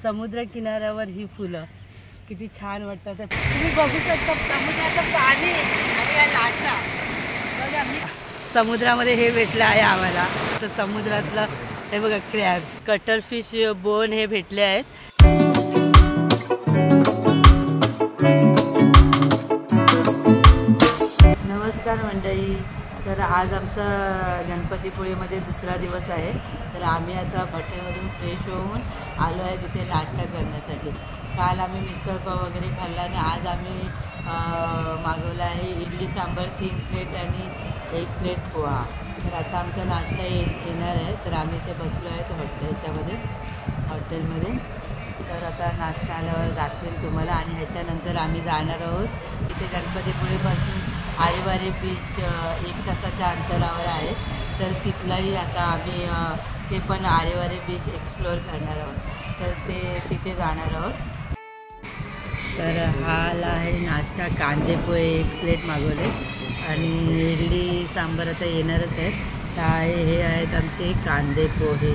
समुद्र किनाऱ्यावर ही फुलं किती छान वाटतात. तुम्ही बघू शकता समुद्राचं पाणी आणि या लाटा. समुद्रामध्ये हे भेटलं आहे आम्हाला. तर समुद्रातलं हे बघा क्रॅब, कटर फिश, बोन हे भेटले आहेत. नमस्कार मंडळी. तर आज आमचा गणपतीपुळेमध्ये दुसरा दिवस आहे. तर आम्ही आता हॉटेलमधून फ्रेश होऊन आलो आहे तिथे नाश्ता करण्यासाठी. काल आम्ही मिसळपाव वगैरे खाल्ला आणि आज आम्ही मागवला आहे इडली सांबार 3 प्लेट आणि 1 प्लेट पोहा. तर आता आमचा नाश्ता येणार आहे. तर आम्ही इथे बसलो आहे हॉटेलमध्ये. तर आता नाश्ता आल्यावर दाखवेन तुम्हाला. आणि ह्याच्यानंतर आम्ही जाणार आहोत इथे गणपतीपुळेपासून आरेवारे बीच 1 तासाच्या अंतरावर आहे. तर तिथलाही आता आम्ही ते पण आरेवारे बीच एक्सप्लोअर करणार आहोत. तर तिथे जाणार आहोत. तर हा आला आहे नाश्ता. कांदे पोहे 1 प्लेट मागवले आणि इडली सांबार आता येणारच आहे. तर हे आहेत आमचे कांदे पोहे.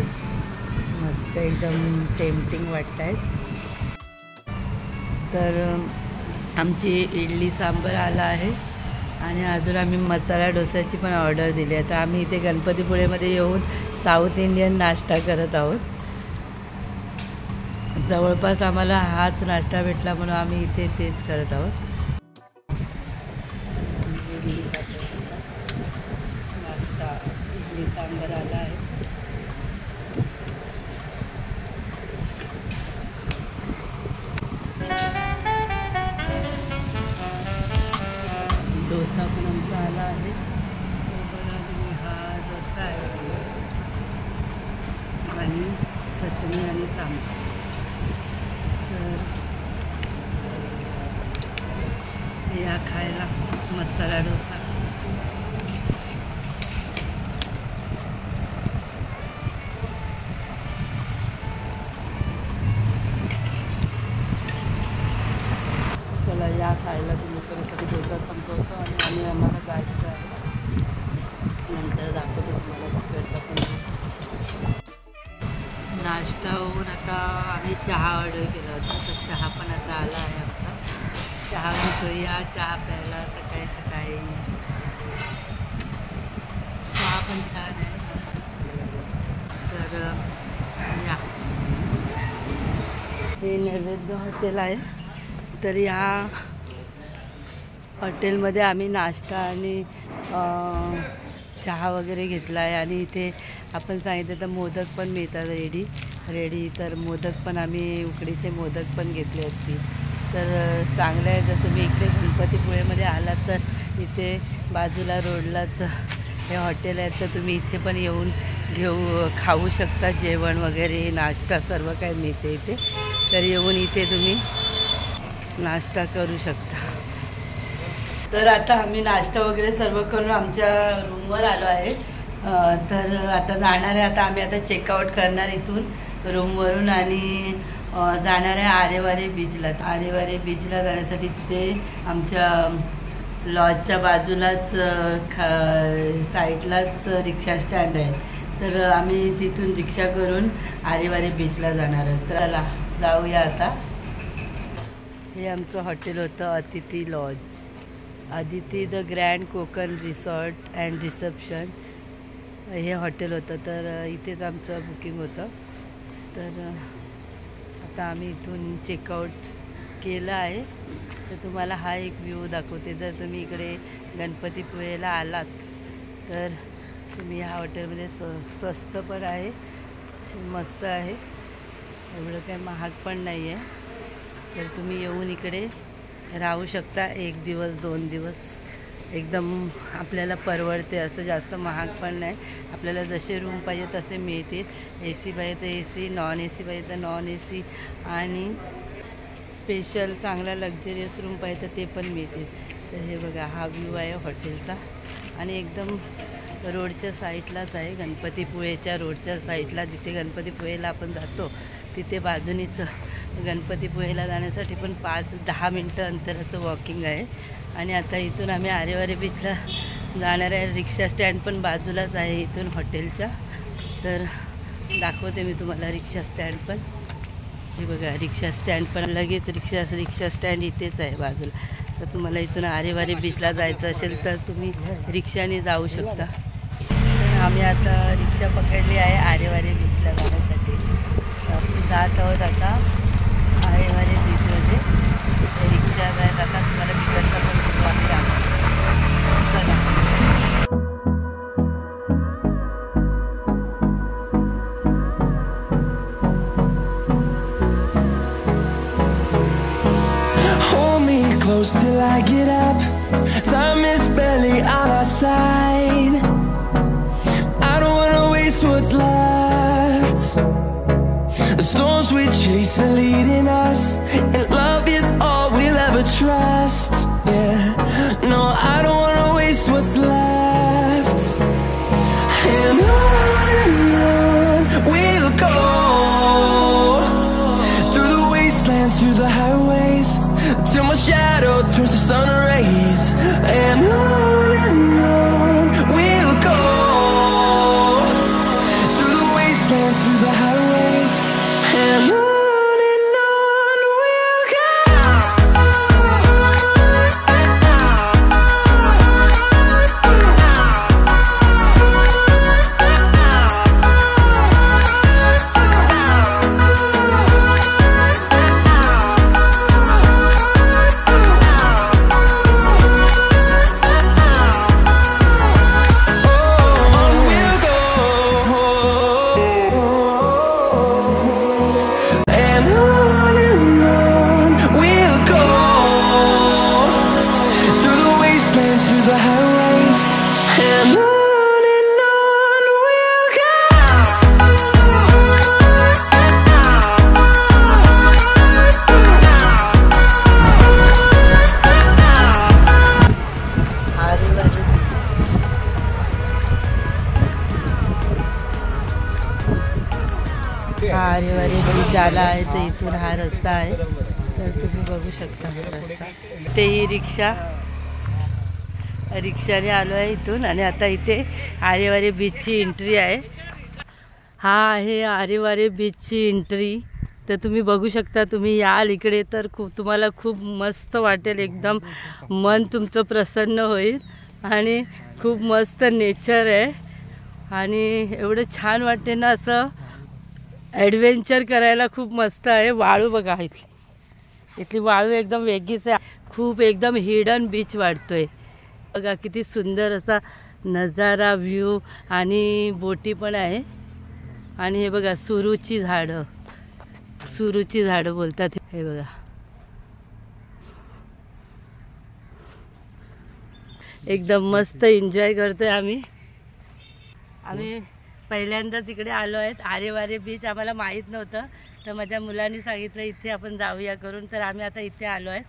मस्त एकदम टेम्पटिंग वाटत आहेत. तर आमची इडली सांबार आला आहे आणि अजून आम्ही मसाला डोसाची पण ऑर्डर दिली आहे. तर आम्ही इथे गणपतीपुळेमध्ये येऊन साऊथ इंडियन नाश्ता करत आहोत. जवळपास आम्हाला हाच नाश्ता भेटला म्हणून आम्ही इथे तेच करत आहोत. नाश्ता इडली सांबार आला आहे. डोसा पण आमचा आला आहे. हा डोसा आहे आणि चटणी आणि सांबार. तर या खायला मसाला डोसा. चला या खायला. तुम्ही पण कधी डोसा संपवतो आणि आम्हाला जायचं आहे. नंतर दाखवतो तुम्हाला तिकडचा पण. नाश्ता होऊन आता आम्ही चहा ऑर्डर केला होता. तर चहा पण आता आला आहे आमचा. चहा घेतो. या चहा प्यायला सकाळी सकाळी. चहा पण छान आहे. तर या हे नैवेद्य हॉटेल आहे. तर या हॉटेलमध्ये आम्ही नाश्ता आणि चहा वगैरे घेतला आहे. आणि इथे आपण सांगितलं तर मोदक पण मिळतात रेडी. तर मोदक पण आम्ही उकडीचे मोदक पण घेतले होते. तर चांगलं आहे. जर तुम्ही इकडे गणपतीपुळेमध्ये आलात तर इथे बाजूला रोडलाच हे हॉटेल आहे. तर तुम्ही इथे पण येऊन खाऊ शकता. जेवण वगैरे नाश्ता सर्व काही मिळते इथे. तर येऊन इथे तुम्ही नाश्ता करू शकता. तर आता आम्ही नाश्ता वगैरे सर्व करून आमच्या रूमवर आलो आहे. तर आता जाणार आहे. आता आम्ही चेकआउट करणार इथून रूमवरून आणि जाणार आहे आरेवारे बीचला. आरेवारे बीचला जाण्यासाठी तिथे आमच्या लॉजच्या बाजूलाच साईडलाच रिक्षा स्टँड आहे. तर आम्ही तिथून रिक्षा करून आरेवारे बीचला जाणार आहे. तर चला जाऊया आता. हे आमचं हॉटेल होतं Atithi lodge. Aditi the grand Konkan resort and reception हे हॉटेल होतं. तर इथेच आमचं बुकिंग होतं. तर आता आम्ही इथून चेकआउट केलं आहे. तर तुम्हाला हा एक व्ह्यू दाखवते. जर तुम्ही इकडे गणपतीपुळेला आलात तर तुम्ही ह्या हॉटेलमध्ये स्वस्त पण आहे, मस्त आहे. एवढं काही महाग पण नाही आहे. तर तुम्ही येऊन इकडे राहू शकता 1 दिवस 2 दिवस. एकदम आपल्याला परवडते. असं जास्त महाग पण नाही. आपल्याला जसे रूम पाहिजे तसे मिळतील. AC पाहिजे तर AC, नॉन AC पाहिजे तर नॉन AC आणि स्पेशल चांगला लक्झरियस रूम पाहिजे तर ते पण मिळतील. तर हे बघा हा व्ह्यू आहे हॉटेलचा. आणि एकदम रोडच्या साईडलाच आहे. गणपतीपुळेच्या रोडच्या साईडला जिथे गणपतीपुळेला आपण जातो तिथे बाजूनीच गणपतीपुळेला जाण्यासाठी पण 5-10 मिनटं अंतराचं वॉकिंग आहे. आणि आता इथून आम्ही आरेवारे बीचला जाणार आहे. रिक्षा स्टँड पण बाजूलाच आहे इथून हॉटेलच्या. तर दाखवते मी तुम्हाला रिक्षा स्टँड पण. हे बघा रिक्षा स्टँड पण लगेच रिक्षा स्टँड इथेच आहे बाजूला. तर तुम्हाला इथून आरेवारे बीचला जायचं असेल तर तुम्ही रिक्षाने जाऊ शकता. तर आम्ही आता रिक्षा पकडली आहे आरेवारे बीचला जाण्यासाठी. आपण जात आहोत आता आरेवारे बीचमध्ये. रिक्षा जायला आता तुम्हाला तिकडचा पण फोटो आम्ही दाखवतो. चला. Close till I get up. Time is barely on our side. I don't wanna waste what's left. The storms we chase are leading us, and love is all we'll ever trust. Yeah, no, I don't wanna waste what's left. And on we'll go, through the wastelands, through the highways, till my shadow turns to sun rays. And on we'll go, through the wastelands, through the highways. And on we'll go. आरेवारे बीच आला आहे. तर इथून हा रस्ता आहे. तर तुम्ही बघू शकता हा रस्ता. ते ही रिक्षाने आलो आहे इथून. आणि आता इथे आरेवारे बीचची एंट्री आहे. हा आहे आरेवारे बीचची एंट्री. तर तुम्ही बघू शकता. तुम्ही याल इकडे तर तुम्हाला खूप मस्त वाटेल. एकदम मन तुमचं प्रसन्न होईल. आणि खूप मस्त नेचर आहे. आणि एवढं छान वाटते ना, असं ॲडव्हेंचर करायला खूप मस्त आहे. वाळू बघा इथली वाळू एकदम वेगळीच आहे. खूप एकदम हिडन बीच वाटतोय बघा. किती सुंदर असा नजारा, व्ह्यू. आणि बोटी पण आहे. आणि हे बघा सुरूची झाडं बोलतात हे बघा. एकदम मस्त एन्जॉय करतोय आम्ही पहिल्यांदाच इकडे आलो आहेत. आरेवारे बीच आम्हाला माहीत नव्हतं. तर माझ्या मुलांनी सांगितलं इथे आपण जाऊया करून. तर आम्ही आता इथे आलो आहेत.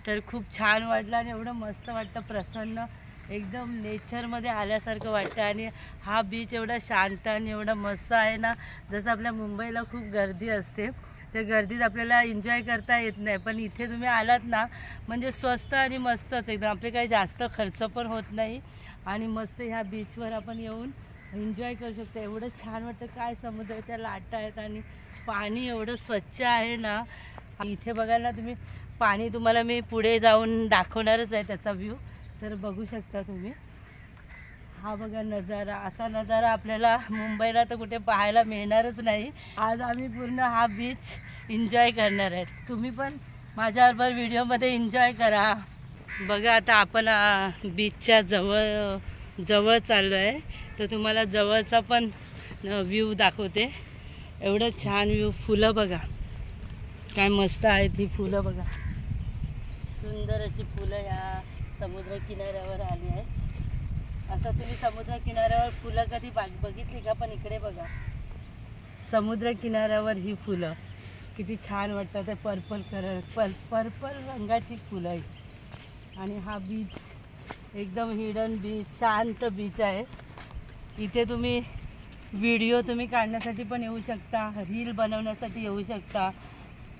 तर खूप छान वाटलं. आणि एवढं मस्त वाटतं, प्रसन्न, एकदम नेचरमध्ये आल्यासारखं वाटतं. आणि हा बीच एवढा शांत आणि एवढा मस्त आहे ना. जसं आपल्या मुंबईला खूप गर्दी असते, त्या गर्दीत आपल्याला एन्जॉय करता येत नाही. पण इथे तुम्ही आलात ना, म्हणजे स्वस्त आणि मस्तच एकदम. आपले काही जास्त खर्च पण होत नाही. आणि मस्त ह्या बीचवर आपण येऊन एन्जॉय करू शकतो. एवढं छान वाटतं. काय समुद्राच्या लाटा आहेत आणि पाणी एवढं स्वच्छ आहे ना. इथे बघाल ना तुम्ही, पाणी तुम्हाला मी पुढे जाऊन दाखवणारच आहे त्याचा व्ह्यू. तर बघू शकता तुम्ही. हा बघा नजारा. असा नजारा आपल्याला मुंबईला तर कुठे पाहायला मिळणारच नाही. आज आम्ही पूर्ण हा बीच एन्जॉय करणार आहेत. तुम्ही पण माझ्याबरोबर व्हिडिओमध्ये एन्जॉय करा. बघा आता आपण बीचच्या जवळ चाललो आहे. तर तुम्हाला जवळचा पण व्ह्यू दाखवते. एवढं छान व्ह्यू. फुलं बघा काय मस्त आहेत. ही फुलं बघा, सुंदर अशी फुलं या समुद्र किनाऱ्यावर आली आहेत. आता तुम्ही समुद्र किनाऱ्यावर फुलं कधी बघितली का? पण इकडे बघा समुद्र किनाऱ्यावर ही फुलं किती छान वाटतात. ते पर्पल रंगाची फुलं आहेत. आणि हा बीच एकदम हिडन बीच, शांत बीच आहे. इथे तुम्ही व्हिडिओ काढण्यासाठी पण येऊ शकता, रील बनवण्यासाठी येऊ शकता.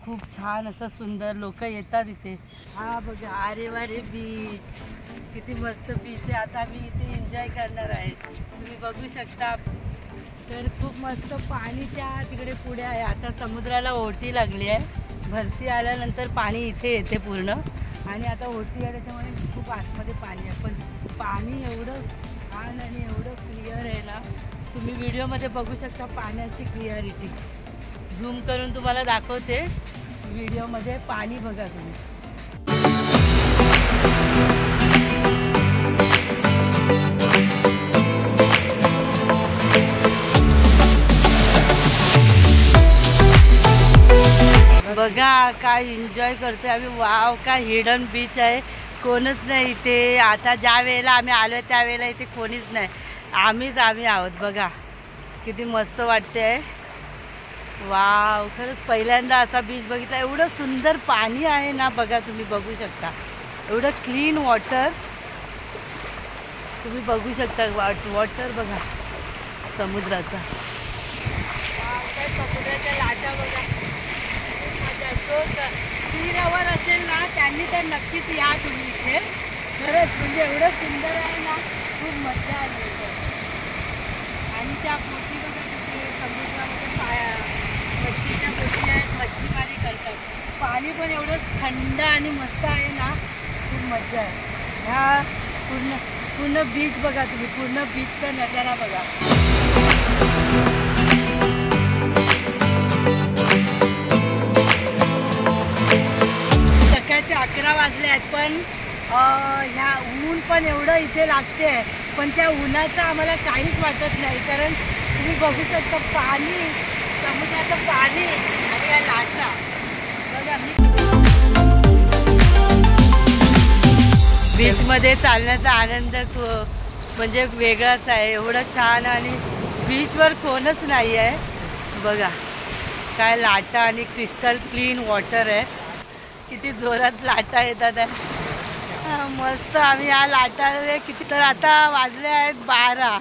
खूप छान असं सुंदर लोक येतात इथे. हा बघा आरेवारे बीच किती मस्त बीच आहे. आता मी इथे एन्जॉय करणार आहे. तुम्ही बघू शकता. तर खूप मस्त पाणी त्या तिकडे पुढे आहे. आता समुद्राला ओहोटी लागली आहे. भरती आल्यानंतर पाणी इथे येते पूर्ण आणि आता ओहोटी आहे त्याच्यामुळे खूप आतमध्ये पाणी आहे. पण पाणी एवढं छान आणि एवढं क्लिअर आहे ना, तुम्ही व्हिडिओमध्ये बघू शकता पाण्याची क्लिअरिटी. झूम करून तुम्हाला दाखवते व्हिडिओमध्ये. पाणी बघा तुम्ही. बघा काय एन्जॉय करतोय आम्ही. वाव काय हिडन बीच आहे. कोणच नाही इथे. आता ज्या वेळेला आम्ही आलो त्यावेळेला इथे कोणीच नाही. आम्ही आहोत. बघा किती मस्त वाटते. वाव खरंच पहिल्यांदा असा बीच बघितला. एवढं सुंदर पाणी आहे ना. बघा तुम्ही बघू शकता एवढं क्लीन वॉटर तुम्ही बघू शकता. वॉटर बघा समुद्राचा. समुद्राच्या लाटा बघा. जो तीरावर असेल ना त्यांनी तर नक्कीच या तुम्ही इथे. खरंच म्हणजे एवढं सुंदर आहे ना. खूप मजा आली. आणि त्या बोटी बघा तिथे समुद्रामध्ये मच्छीच्या बोटी आहेत. मच्छीमारी करतात. पाणी पण एवढं थंड आणि मस्त आहे ना. खूप मजा आहे. ह्या पूर्ण बीच बघा तुम्ही. पूर्ण बीचचा नजारा बघा. सकाळचे 11 वाजले आहेत पण ह्या ऊन पण एवढं इथे लागते. पण त्या उन्हाचं आम्हाला काहीच वाटत नाही. कारण तुम्ही बघू शकता पाणी, समुद्राचं पाणी आणि या लाटा बघा. बीचमध्ये चालण्याचा आनंद म्हणजे वेगळाच आहे. एवढं छान आणि बीचवर कोणच नाही आहे. बघा काय लाटा आणि क्रिस्टल क्लीन वॉटर आहे. किती जोरात लाटा येतात आहे. मस्त. आम्ही या लाटा किती तर आता वाजले आहेत 12.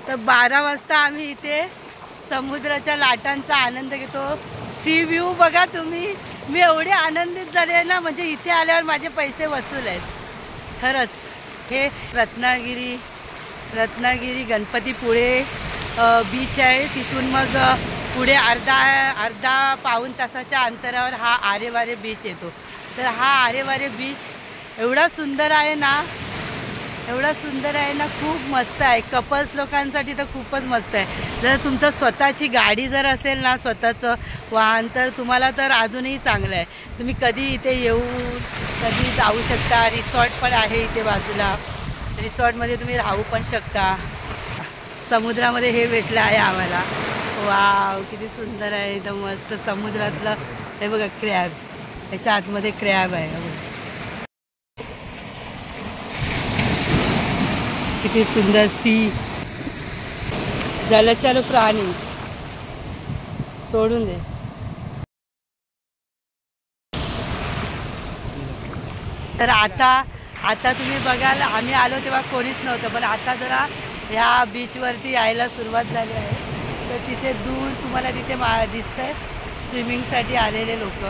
तर 12 वाजता आम्ही इथे समुद्राच्या लाटांचा आनंद घेतो. सी व्ह्यू बघा तुम्ही. मी एवढे आनंदित झाले ना म्हणजे इथे आल्यावर माझे पैसे वसूल आहेत खरंच. हे रत्नागिरी गणपतीपुळे बीच आहे. तिथून मग पुढे अर्धा पाऊण तासाच्या अंतरावर हा आरेवारे बीच येतो. तर हा आरेवारे बीच एवढा सुंदर आहे ना. एवढा सुंदर आहे ना. खूप मस्त आहे. कपल्स लोकांसाठी तर खूपच मस्त आहे. जर तुमचं स्वतःची गाडी जर असेल ना, स्वतःचं वाहन, तर तुम्हाला तर अजूनही चांगलं आहे. तुम्ही कधी इथे कधी जाऊ शकता. रिसॉर्ट पण आहे इथे बाजूला. रिसॉर्टमध्ये तुम्ही राहू पण शकता. समुद्रामध्ये हे भेटलं आहे आम्हाला. वाव किती सुंदर आहे. एकदम मस्त समुद्रातलं. हे बघा क्रॅब. त्याच्या आतमध्ये क्रॅब आहे. किती सुंदर सी. जलचर प्राणी सोडून दे. तर आता तुम्ही बघाल आम्ही आलो तेव्हा कोणीच नव्हतं. पण आता जरा ह्या बीचवरती यायला सुरुवात झाली आहे. तर तिथे दूर तुम्हाला तिथे दिसतंय स्विमिंगसाठी आलेले लोक.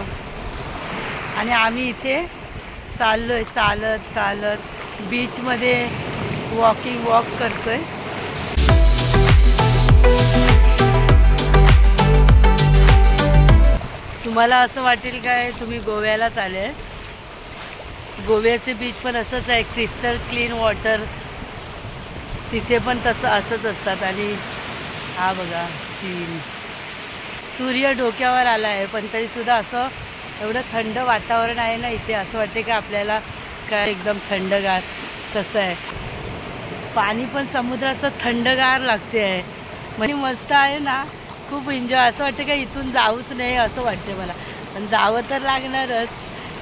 आणि आम्ही इथे चाललोय चालत बीचमध्ये वॉक करतोय. तुम्हाला असं वाटेल काय तुम्ही गोव्यालाच आले. गोव्याचे बीच पण असंच आहे. Crystal clean water. तिथे पण असंच असतात. आणि हा बघा सीन. सूर्य डोक्यावर आला आहे पण तरीसुद्धा असं एवढं थंड वातावरण आहे ना इथे. असं वाटते की आपल्याला काय एकदम थंडगार कसं आहे. पाणी पण समुद्राचं थंडगार लागते आहे. म्हणजे मस्त आहे ना. खूप एन्जॉय. असं वाटतं का इथून जाऊच नाही असं वाटते मला. पण जावं तर लागणारच.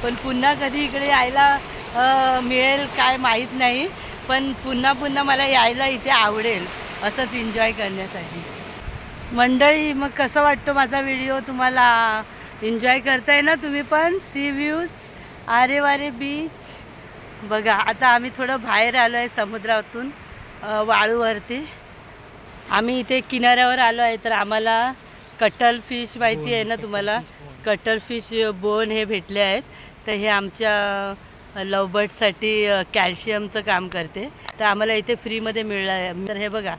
पण पुन्हा कधी इकडे यायला मिळेल काय माहीत नाही. पण पुन्हा मला यायला इथे आवडेल असंच एन्जॉय करण्यासाठी. मंडळी मग कसं वाटतो माझा व्हिडिओ तुम्हाला. एन्जॉय करताय ना तुम्ही पण. सी व्ह्यूज आरेवारे बीच बघा. आता आम्ही थोडं बाहेर आलो आहे समुद्रातून वाळूवरती. आम्ही इथे किनाऱ्यावर आलो आहे. तर आम्हाला कटल फिश माहिती आहे ना तुम्हाला. कटल फिश बोन हे भेटले आहेत. तर हे आमच्या लवबर्डसाठी कॅल्शियमचं काम करते. तर आम्हाला इथे फ्रीमध्ये मिळलं आहे. तर हे बघा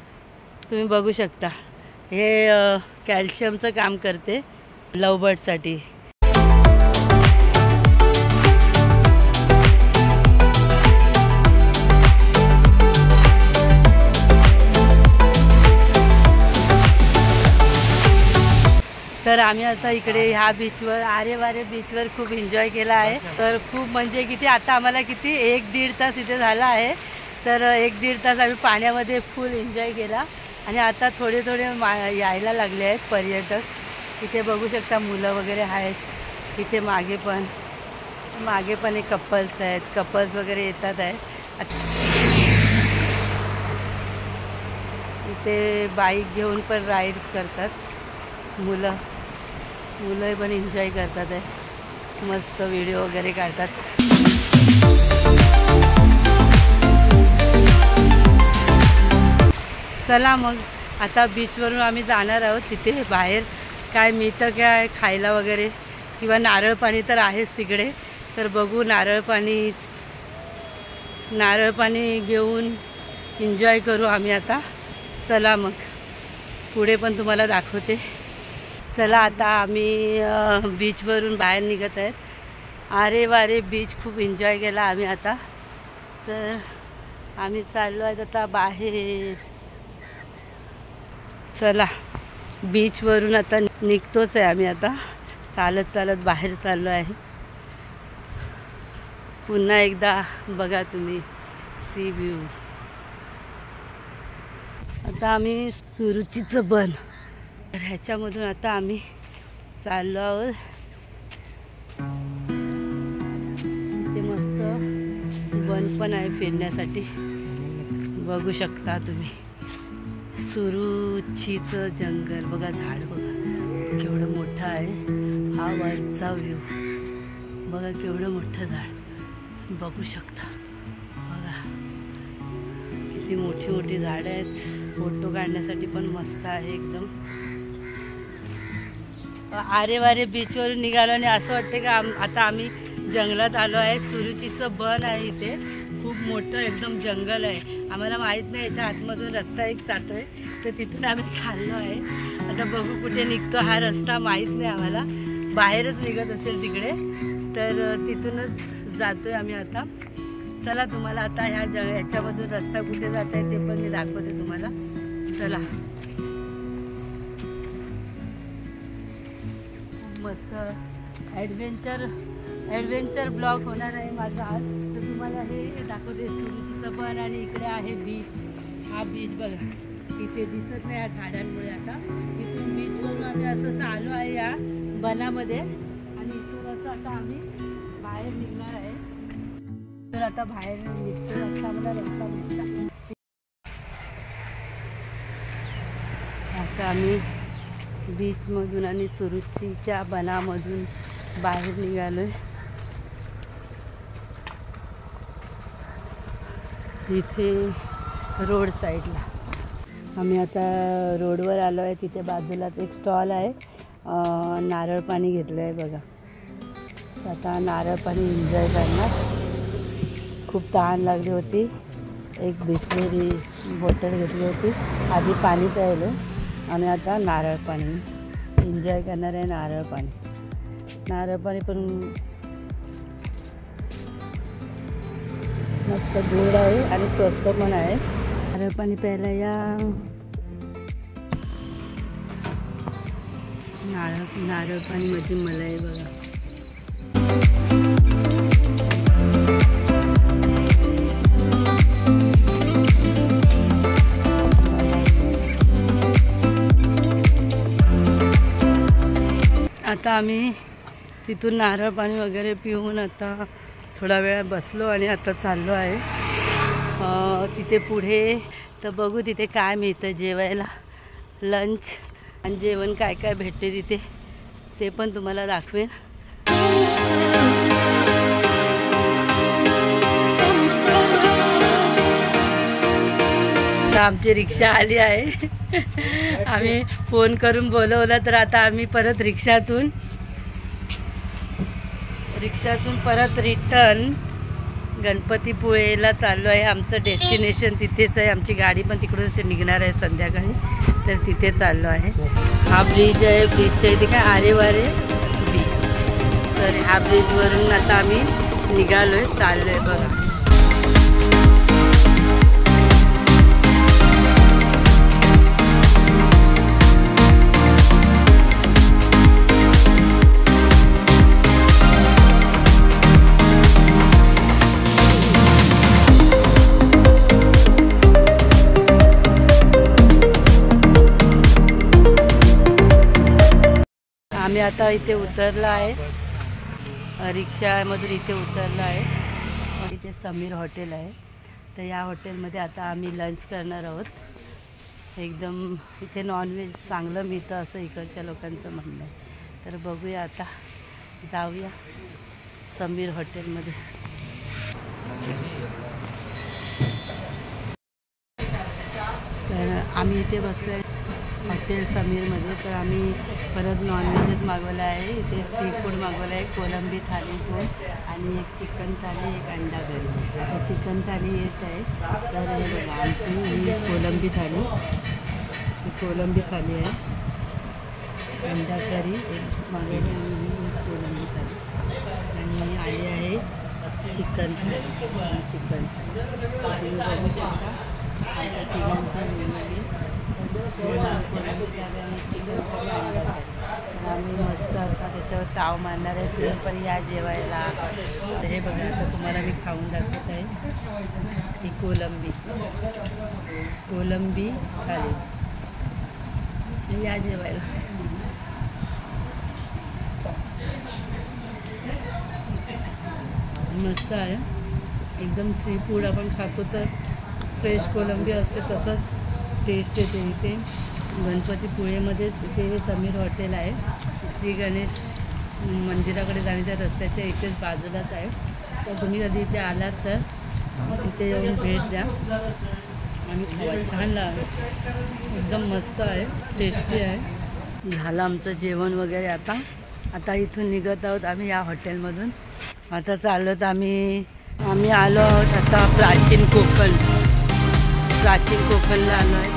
तुम्ही बघू शकता हे कॅल्शियमचं काम करते लवबर्डसाठी. तर आम्ही आता इकडे ह्या बीचवर आरेवारे बीचवर खूप एन्जॉय केला आहे. तर खूप म्हणजे किती आता आम्हाला किती 1-1.5 तास इथे झाला आहे. तर 1-1.5 तास आम्ही पाण्यामध्ये फुल एन्जॉय केला. आणि आता थोडे थोडे यायला लागले आहेत पर्यटक. इथे बघू शकता मुलं वगैरे आहेत. इथे मागे पण एक कपल्स आहेत. कपल्स वगैरे येतात आहेत. इथे बाईक घेऊन पण राईड्स करतात मुलं पण एन्जॉय करतात आहे. मस्त व्हिडिओ वगैरे काढतात. चला मग आता बीचवरून आम्ही जाणार आहोत. तिथे बाहेर काय मिळतं काय खायला वगैरे किंवा नारळ पाणी तर आहेच तिकडे. तर बघू नारळ पाणी घेऊन एन्जॉय करू आम्ही आता. चला मग पुढे पण तुम्हाला दाखवते. चला आता आम्ही बीचवरून बाहेर निघत आहेत. आरेवारे बीच खूप एन्जॉय केला आम्ही आता. तर आम्ही चाललो आहेत आता बाहेर. चला बीचवरून आता निघतोच आहे आम्ही आता. चालत बाहेर चाललो आहे. पुन्हा एकदा बघा तुम्ही सी व्ह्यू. आता आम्ही सुरुचीचं बन तर ह्याच्यामधून आता आम्ही चाललो आहोत. इथे मस्त वन पण आहे फिरण्यासाठी. बघू शकता तुम्ही सुरुचीचं जंगल. बघा झाड बघा केवढं मोठं आहे. हा वरचा व्ह्यू बघा केवढं मोठं झाड बघू शकता. बघा किती मोठी मोठी झाडं आहेत. फोटो काढण्यासाठी पण मस्त आहे एकदम. आरेवारे बीचवरून निघालो आणि असं वाटते का आता आम्ही जंगलात आलो आहे. सुरुचीचं बन आहे इथे. खूप मोठं एकदम जंगल आहे. आम्हाला माहीत नाही याच्या आतमधून रस्ता एक जातो आहे. तर तिथून आम्ही चाललो आहे. आता बघू कुठे निघतो हा रस्ता माहीत नाही आम्हाला. बाहेरच निघत असेल तिकडे. तर तिथूनच जातो आहे आम्ही आता. चला तुम्हाला आता ह्याच्यामधून रस्ता कुठे जात आहे ते पण मी दाखवते तुम्हाला. चला मस्त ॲडव्हेंचर ब्लॉग होणार आहे माझा आज. तर तुम्हाला हे दाखवते सुरुचीचं पण. आणि इकडे आहे बीच. हा बीच बघा इथे दिसत नाही या झाडांमुळे. आता इथून बीचवरून आम्ही असं आलो आहे या बनामध्ये. आणि इथून असं आता आम्ही बाहेर निघणार आहे. तर आता बाहेर निघतो. आता आम्हाला रस्ता भेटला. आता आम्ही बीचमधून आणि सुरुचीच्या बनामधून बाहेर निघालो आहे. इथे रोड साईडला आम्ही आता रोडवर आलो आहे. तिथे बाजूलाच एक स्टॉल आहे. नारळ पाणी घेतलं आहे बघा. आता नारळ पाणी एन्जॉय करणार. खूप तहान लागली होती. एक बिसलेरी बॉटल घेतली होती. आधी पाणी प्यायलो आणि आता नारळ पाणी एन्जॉय करणार आहे. नारळ पाणी पण मस्त गोड आहे आणि स्वस्त पण आहे. नारळ पाणी प्यायला या. नारळ पाणीमध्ये मलाई बघा. आता आम्ही तिथून नारळ पाणी वगैरे पिऊन आता थोडा वेळ बसलो आणि आता चाललो आहे तिथे पुढे. तर बघू तिथे काय मिळतं जेवायला. लंच आणि जेवण काय काय भेटते तिथे ते पण तुम्हाला दाखवेन. आमची रिक्षा आली आहे. आम्ही फोन करून बोलवलं तर आता आम्ही परत रिक्षातून परत रिटर्न गणपतीपुळेला चाललो आहे. आमचं डेस्टिनेशन तिथेच आहे. आमची गाडी पण तिकडूनच निघणार आहे संध्याकाळी. तर तिथे चाललो आहे. हा ब्रिज आहे, ब्रिजच्या इथे काय आरेवारे बीच. तर ह्या ब्रिजवरून आता आम्ही निघालोय, चाललोय बघा. आम्ही आता इथे उतरलो आहे, रिक्षामधून इथे उतरलो आहे. इथे समीर हॉटेल आहे. तर या हॉटेलमध्ये आता आम्ही लंच करणार आहोत. एकदम इथे नॉनव्हेज चांगलं मिळतं असं इकडच्या लोकांचं म्हणणं आहे. तर बघूया आता, जाऊया समीर हॉटेलमध्ये. तर आम्ही इथे बसलो आहे हॉटेल समीरमध्ये. तर आम्ही परत नॉनव्हेजच मागवलं आहे. इथे सी फूड मागवलं आहे, कोलंबी थाली 2 आणि एक चिकन थाली, एक अंडा करी. तर चिकन थाली येत आहे. तर हे बघा आमची ही कोलंबी थाली, ही कोलंबी थाली आहे. अंडा करी एक मागवली आणि कोलंबी थाली आणि आली आहे चिकन थाली. चिकन थाली बघू शकता आमच्या तिघांच्या वेगवेगळे आम्ही मस्त आता त्याच्यावर ताव मारणार आहे. तुम्ही पण या जेवायला. तर हे बघा तर तुम्हाला मी खाऊन दाखवत आहे. ही कोलंबी थाली, या जेवायला. मस्त आहे एकदम. सी फूड आपण खातो तर फ्रेश कोलंबी असते तसंच टेस्ट येते. इथे गणपतीपुळेमध्येच इथे समीर हॉटेल आहे. श्री गणेश मंदिराकडे जाण्याच्या रस्त्याच्या इथेच बाजूलाच आहे. तर तुम्ही कधी इथे आलात तर इथे येऊन भेट द्या आणि खावा. छान लागेल, एकदम मस्त आहे, टेस्टी आहे. झालं आमचं जेवण वगैरे. आता इथून निघत आहोत आम्ही या हॉटेलमधून. आता चाललो तर आम्ही आलो आहोत आता प्राचीन कोकणला आलो आहे.